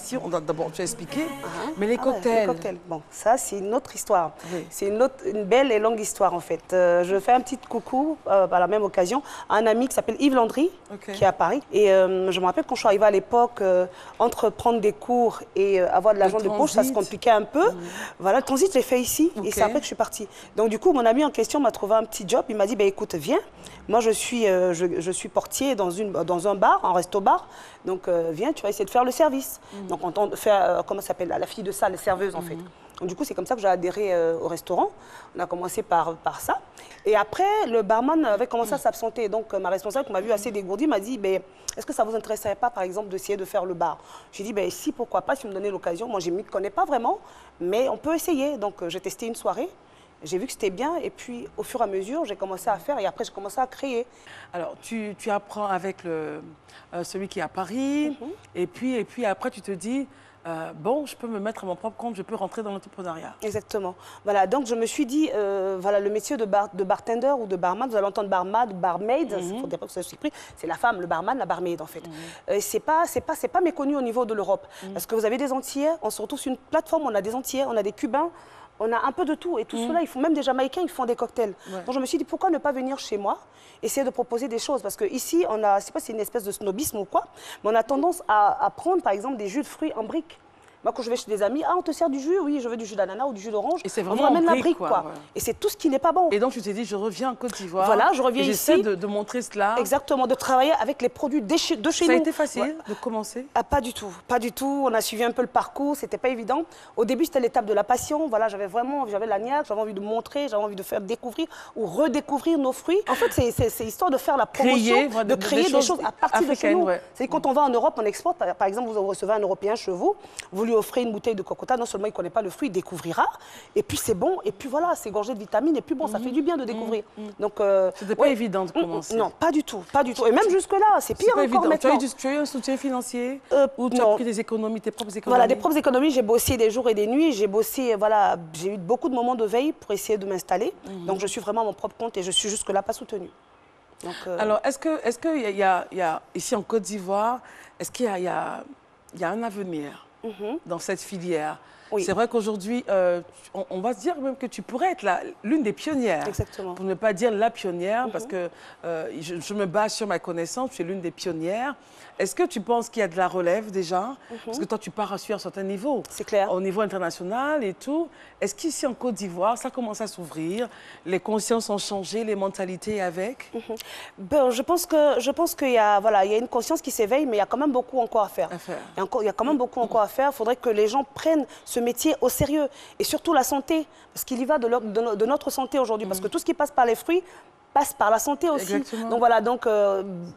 Si on doit d'abord tu as expliqué, mais les cocktails. Bon, ça c'est une autre histoire. Oui. C'est une belle et longue histoire en fait. Je fais un petit coucou à la même occasion à un ami qui s'appelle Yves Landry, qui est à Paris. Et je me rappelle quand je suis arrivée à l'époque, entre prendre des cours et avoir de l'argent de poche, ça se compliquait un peu. Voilà, le transit je l'ai fait ici et c'est après que je suis partie. Donc du coup, mon ami en question m'a trouvé un petit job. Il m'a dit, bah, écoute, viens. Moi, je suis portier dans un bar, un resto-bar. Donc, viens, tu vas essayer de faire le service. Donc, on fait, comment ça s'appelle, la fille de salle, serveuse, en fait. Donc, du coup, c'est comme ça que j'ai adhéré au restaurant. On a commencé par ça. Et après, le barman avait commencé à s'absenter. Donc, ma responsable, qui m'a vu assez dégourdie, m'a dit, ben, est-ce que ça ne vous intéresserait pas, par exemple, d'essayer de faire le bar? J'ai dit, ben, si, pourquoi pas, si vous me donnez l'occasion. Moi, je ne m'y connais pas vraiment, mais on peut essayer. Donc, j'ai testé une soirée. J'ai vu que c'était bien et puis au fur et à mesure, j'ai commencé à faire et après j'ai commencé à créer. Alors tu apprends avec celui qui est à Paris et puis après tu te dis, bon, je peux me mettre à mon propre compte, je peux rentrer dans l'entrepreneuriat. Exactement. Voilà, donc je me suis dit, voilà, le métier de bartender ou de barman, vous allez entendre barmaid, il faudrait pas que ça se pris, c'est la femme, le barman, la barmaid en fait. C'est pas méconnu au niveau de l'Europe parce que vous avez des Antillais, on se retrouve sur une plateforme, on a des Antillais, on a des Cubains. On a un peu de tout et tout cela, ils font même des Jamaïcains, ils font des cocktails. Donc je me suis dit, pourquoi ne pas venir chez moi, essayer de proposer des choses? Parce qu'ici, on a, je ne sais pas si c'est une espèce de snobisme ou quoi, mais on a tendance à prendre par exemple des jus de fruits en briques. Moi, quand je vais chez des amis, on te sert du jus? Oui, je veux du jus d'ananas ou du jus d'orange. Et c'est vraiment on la brique, quoi. Et c'est tout ce qui n'est pas bon. Et donc, tu t'es dit, je reviens en Côte d'Ivoire. Voilà, je reviens ici. J'essaie de montrer cela. Exactement, de travailler avec les produits de chez nous. Ça a été facile de commencer? Pas du tout, pas du tout. On a suivi un peu le parcours, c'était pas évident. Au début, c'était l'étape de la passion. Voilà, j'avais la niaque, j'avais envie de montrer, j'avais envie de faire découvrir ou redécouvrir nos fruits. En fait, c'est histoire de faire la promotion, de créer des choses à partir de chez nous. C'est quand on va en Europe, on exporte. Par exemple, vous recevez un Européen chez vous, vous lui offrez une bouteille de Cocota, non seulement il ne connaît pas le fruit, il découvrira, et puis c'est bon, et puis voilà, c'est gorgé de vitamines, et puis bon, ça fait du bien de découvrir. Donc, c'était pas évident de commencer. Non, pas du tout, pas du tout. Et même jusque-là, c'est pire encore maintenant. Tu as eu un soutien financier ou tu as pris des économies, tes propres économies? Voilà, des propres économies, j'ai bossé des jours et des nuits, j'ai bossé, voilà, j'ai eu beaucoup de moments de veille pour essayer de m'installer. Donc je suis vraiment à mon propre compte et je suis jusque-là pas soutenue. Donc, alors, est-ce qu'il y a, ici en Côte d'Ivoire, est-ce qu'il y a un avenir dans cette filière? Oui. C'est vrai qu'aujourd'hui, on va se dire même que tu pourrais être l'une des pionnières. Exactement. Pour ne pas dire la pionnière, parce que je me base sur ma connaissance, tu es l'une des pionnières. Est-ce que tu penses qu'il y a de la relève déjà? Parce que toi, tu pars sur un certain niveau. C'est clair. Au niveau international et tout. Est-ce qu'ici en Côte d'Ivoire, ça commence à s'ouvrir? Les consciences ont changé, les mentalités avec? Ben, je pense qu'il y a, voilà, il y a une conscience qui s'éveille, mais il y a quand même beaucoup encore à faire. Il y a quand même beaucoup encore à faire. Il faudrait que les gens prennent ce métier au sérieux. Et surtout la santé, parce qu'il y va de notre santé aujourd'hui. Parce que tout ce qui passe par les fruits passe par la santé aussi. Exactement. Donc voilà, donc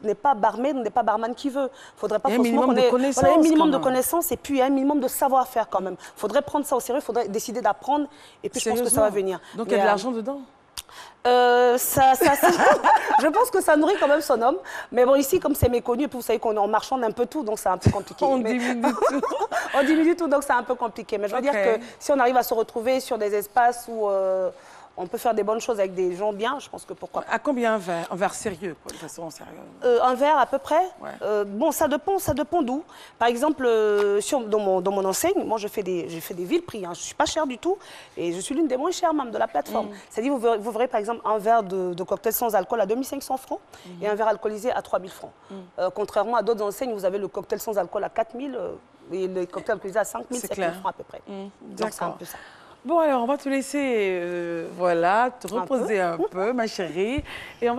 n'est pas barmaid, n'est pas barman qui veut. Faudrait pas forcément qu'on ait un minimum de connaissances et puis un minimum de savoir-faire quand même. Faudrait prendre ça au sérieux, faudrait décider d'apprendre et puis je pense que ça va venir. Donc il y a de l'argent dedans? Je pense que ça nourrit quand même son homme. Mais bon, ici, comme c'est méconnu, et puis vous savez qu'on est en marchand un peu tout, donc c'est un peu compliqué. On diminue tout. On diminue tout, donc c'est un peu compliqué. Mais je veux dire que si on arrive à se retrouver sur des espaces où on peut faire des bonnes choses avec des gens bien, je pense que pourquoi pas. À combien un verre? Un verre sérieux, quoi, de façon sérieuse? Un verre à peu près. Bon, ça dépend d'où. Par exemple, dans mon enseigne, moi j'ai fait des villes prix. Hein. Je ne suis pas chère du tout et je suis l'une des moins chères même de la plateforme. C'est-à-dire, vous verrez par exemple un verre de cocktail sans alcool à 2500 francs et un verre alcoolisé à 3000 francs. Contrairement à d'autres enseignes, vous avez le cocktail sans alcool à 4000 et le cocktail alcoolisé à 5000, 7000 francs à peu près. Donc c'est un peu ça. Bon, alors, on va te laisser, voilà, te reposer un peu, ma chérie. Et